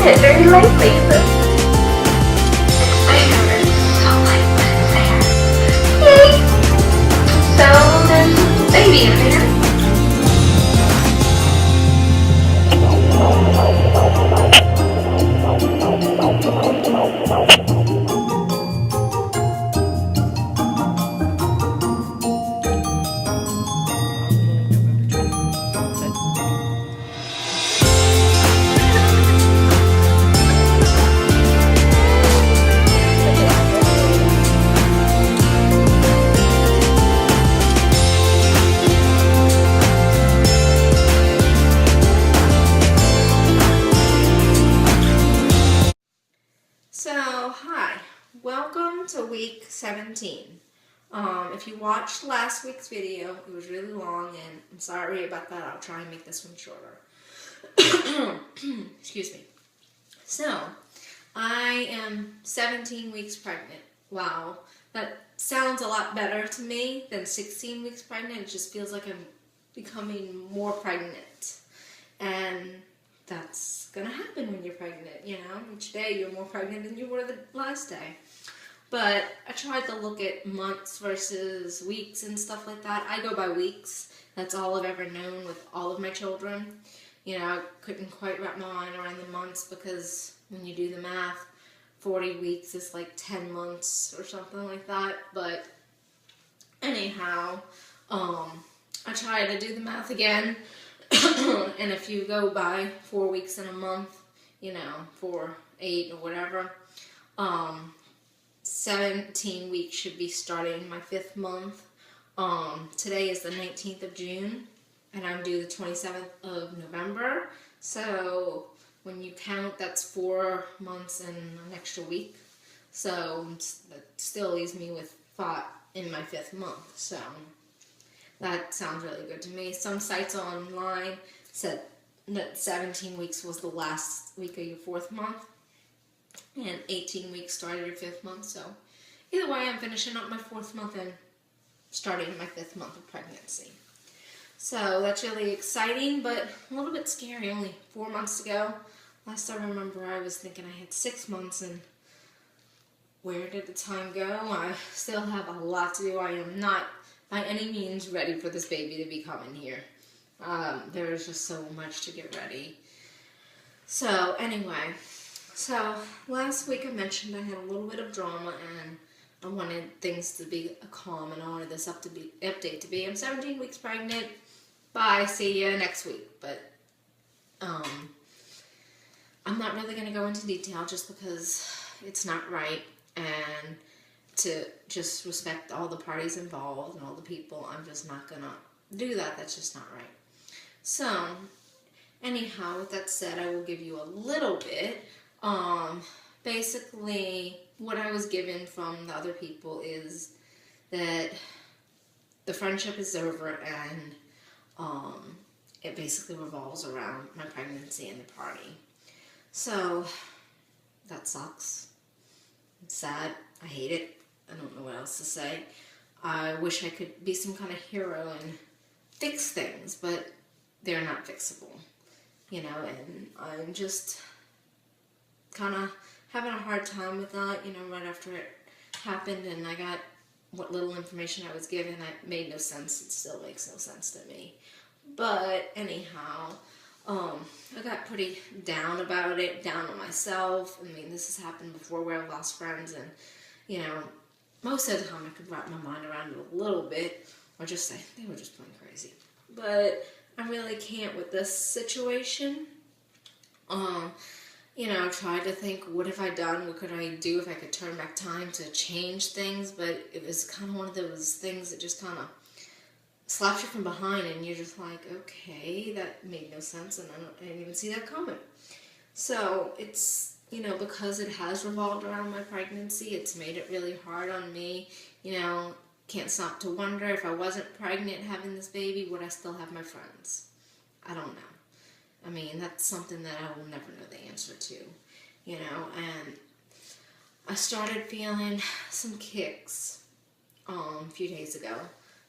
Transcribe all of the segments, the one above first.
it very lightly. So lightly there. Yay! So there's a baby in there. So, hi, welcome to week 17. If you watched last week's video, it was really long, and I'm sorry about that. I'll try and make this one shorter. Excuse me. So, I am 17 weeks pregnant. Wow, that sounds a lot better to me than 16 weeks pregnant. It just feels like I'm becoming more pregnant. And that's gonna happen when you're pregnant, you know. Each day you're more pregnant than you were the last day. But I tried to look at months versus weeks and stuff like that. I go by weeks. That's all I've ever known with all of my children. You know, I couldn't quite wrap my mind around the months because when you do the math, 40 weeks is like 10 months or something like that. But anyhow, I tried to do the math again. And if you go by 4 weeks in a month, you know, 4, 8, or whatever, 17 weeks should be starting my 5th month. Today is the 19th of June, and I'm due the 27th of November. So when you count, that's 4 months and an extra week. So that still leaves me with 5 in my 5th month. So that sounds really good to me. Some sites online said that 17 weeks was the last week of your 4th month, and 18 weeks started your 5th month. So either way, I'm finishing up my 4th month and starting my 5th month of pregnancy. So that's really exciting, but a little bit scary. Only 4 months ago, last I remember, I was thinking I had 6 months, and where did the time go? I still have a lot to do. I am not by any means ready for this baby to be coming here. There's just so much to get ready. So anyway, so last week I mentioned I had a little bit of drama, and I wanted things to be calm, and I wanted this update to be, I'm 17 weeks pregnant. Bye, see ya next week. But I'm not really going to go into detail just because it's not right, and to just respect all the parties involved and all the people, I'm just not going to do that. That's just not right. So, anyhow, with that said, I will give you a little bit. Basically, what I was given from the other people is that the friendship is over, and it basically revolves around my pregnancy and the party. So, that sucks. It's sad. I hate it. I don't know what else to say. I wish I could be some kind of hero and fix things, but they're not fixable, you know, and I'm just kind of having a hard time with that, you know, right after it happened, and I got what little information I was given. It made no sense. It still makes no sense to me. But anyhow, I got pretty down about it, down on myself. I mean, this has happened before where I've lost friends, and, you know, most of the time I could wrap my mind around it a little bit, or just say, they were just plain crazy. But I really can't with this situation. You know, I tried to think, what have I done? What could I do if I could turn back time to change things? But it was kind of one of those things that just kind of slaps you from behind, and you're just like, okay, that made no sense, and I didn't even see that coming. So it's, you know, because it has revolved around my pregnancy, it's made it really hard on me. You know, can't stop to wonder, if I wasn't pregnant having this baby, would I still have my friends? I don't know. I mean, that's something that I will never know the answer to, you know. And I started feeling some kicks a few days ago,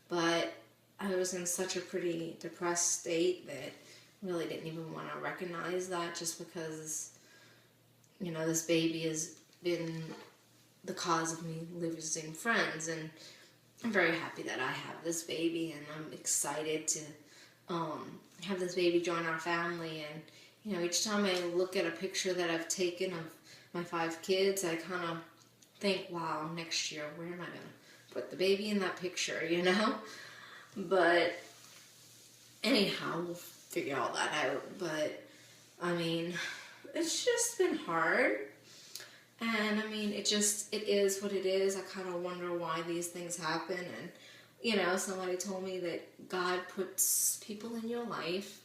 but I was in such a pretty depressed state that I really didn't even want to recognize that, just because you know, this baby has been the cause of me losing friends, and I'm very happy that I have this baby, and I'm excited to have this baby join our family. And you know, each time I look at a picture that I've taken of my 5 kids, I kind of think, wow, next year, where am I going to put the baby in that picture, you know? But anyhow, we'll figure all that out. But I mean, it's just been hard. And I mean, it is what it is. I kind of wonder why these things happen. And, you know, somebody told me that God puts people in your life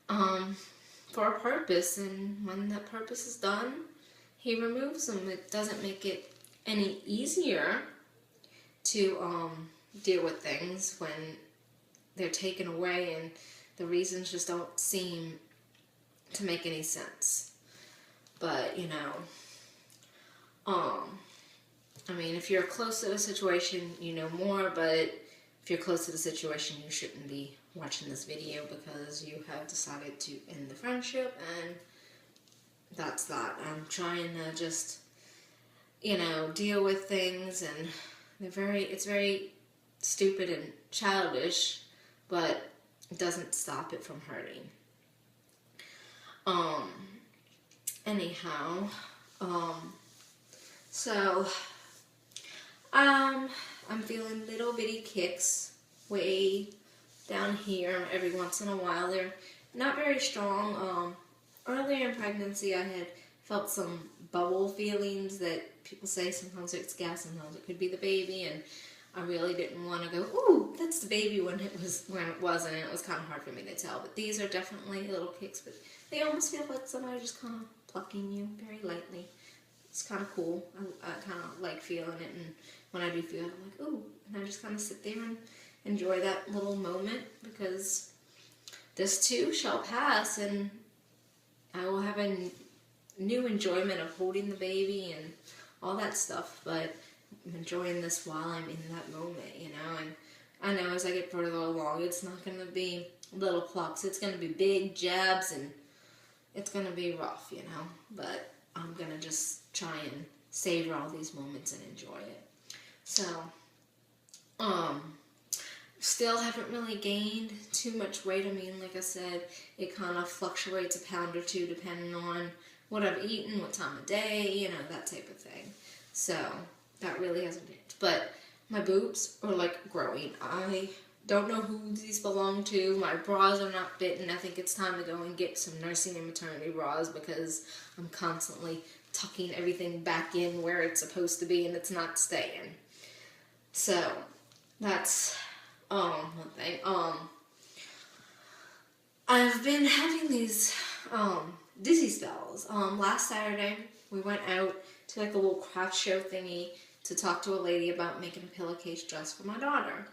for a purpose. And when that purpose is done, He removes them. It doesn't make it any easier to deal with things when they're taken away and the reasons just don't seem to make any sense. But, you know, I mean, if you're close to the situation, you know more, but if you're close to the situation, you shouldn't be watching this video because you have decided to end the friendship, and that's that. I'm trying to just, you know, deal with things, and it's very stupid and childish, but it doesn't stop it from hurting. Anyhow, so, I'm feeling little bitty kicks way down here every once in a while. They're not very strong. Earlier in pregnancy, I had felt some bubble feelings that people say sometimes it's gas, sometimes it could be the baby, and I really didn't want to go, ooh, that's the baby when it wasn't. It was kind of hard for me to tell. But these are definitely little kicks, but they almost feel like somebody just kind of plucking you very lightly. It's kind of cool. I kind of like feeling it, and when I do feel it, I'm like, ooh, and I just kind of sit there and enjoy that little moment, because this too shall pass, and I will have a new enjoyment of holding the baby and all that stuff, but I'm enjoying this while I'm in that moment, you know. And I know as I get further along, it's not going to be little plucks. It's going to be big jabs, and it's going to be rough, you know. But I'm going to just try and savor all these moments and enjoy it. So, still haven't really gained too much weight. I mean, like I said, it kind of fluctuates a pound or two depending on what I've eaten, what time of day, you know, that type of thing. So, that really hasn't changed. But my boobs are like growing. I don't know who these belong to. My bras are not fitting. I think it's time to go and get some nursing and maternity bras, because I'm constantly tucking everything back in where it's supposed to be and it's not staying. So, that's one thing. I've been having these dizzy spells. Last Saturday we went out to like a little craft show thingy to talk to a lady about making a pillowcase dress for my daughter.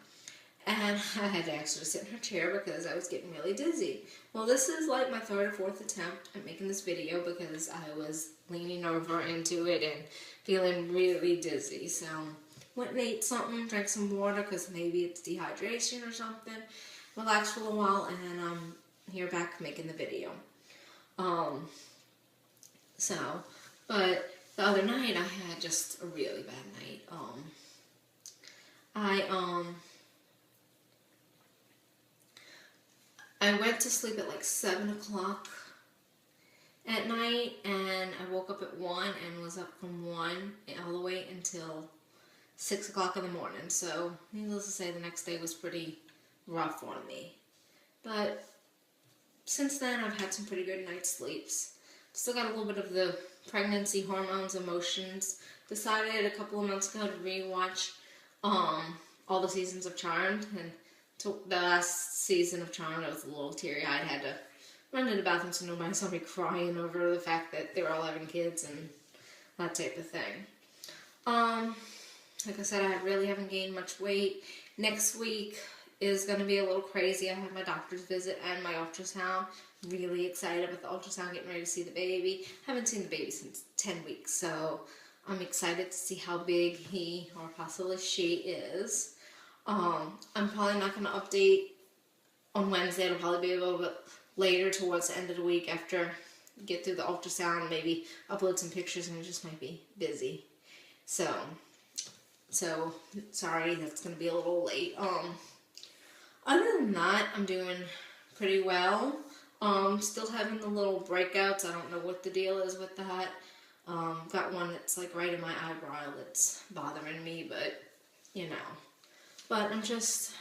And I had to actually sit in her chair because I was getting really dizzy. Well, this is like my 3rd or 4th attempt at making this video, because I was leaning over into it and feeling really dizzy. So, went and ate something, drank some water because maybe it's dehydration or something. Relaxed for a while, and then I'm here back making the video. But the other night I had just a really bad night. I went to sleep at like 7 o'clock at night, and I woke up at 1 and was up from 1 all the way until 6 o'clock in the morning. So, needless to say, the next day was pretty rough on me. But since then, I've had some pretty good night's sleeps. Still got a little bit of the pregnancy hormones, emotions. Decided a couple of months ago to rewatch all the seasons of Charmed, and the last season of Charmed, I was a little teary-eyed. Had to run to the bathroom so nobody saw me crying over the fact that they were all having kids and that type of thing. Like I said, I really haven't gained much weight. Next week is going to be a little crazy. I have my doctor's visit and my ultrasound. Really excited about the ultrasound, getting ready to see the baby. Haven't seen the baby since 10 weeks, so I'm excited to see how big he or possibly she is. I'm probably not going to update on Wednesday. It'll probably be a little bit later towards the end of the week after get through the ultrasound, maybe upload some pictures, and I just might be busy. So sorry, that's gonna be a little late. Other than that, I'm doing pretty well. Still having the little breakouts. I don't know what the deal is with that. Got one that's like right in my eyebrow that's bothering me, but you know. But I'm just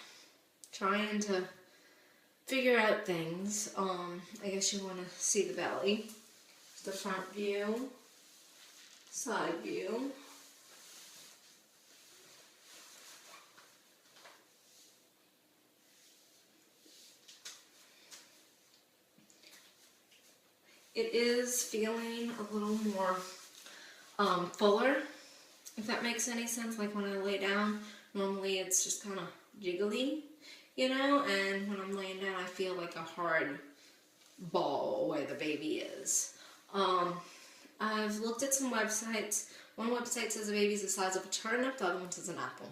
trying to figure out things. I guess you want to see the belly. The front view, side view. It is feeling a little more fuller, if that makes any sense. Like when I lay down, normally it's just kind of jiggly, you know, and when I'm laying down I feel like a hard ball where the baby is. I've looked at some websites. One website says the baby's the size of a turnip, the other one says an apple.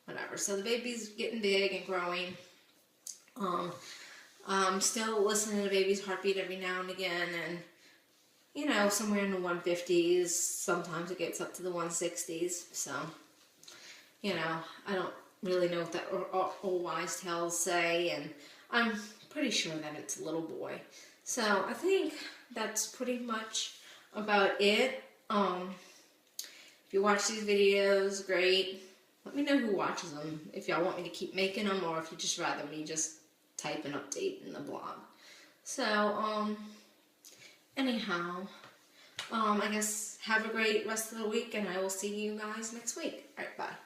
Whatever. So the baby's getting big and growing. I'm still listening to the baby's heartbeat every now and again, and you know, somewhere in the 150s, sometimes it gets up to the 160s, so, you know, I don't really know what that old wise tales say, and I'm pretty sure that it's a little boy. So I think that's pretty much about it. If you watch these videos, great. Let me know who watches them, if y'all want me to keep making them, or if you just rather me just type an update in the blog. So, anyhow, I guess have a great rest of the week, and I will see you guys next week. Alright, bye.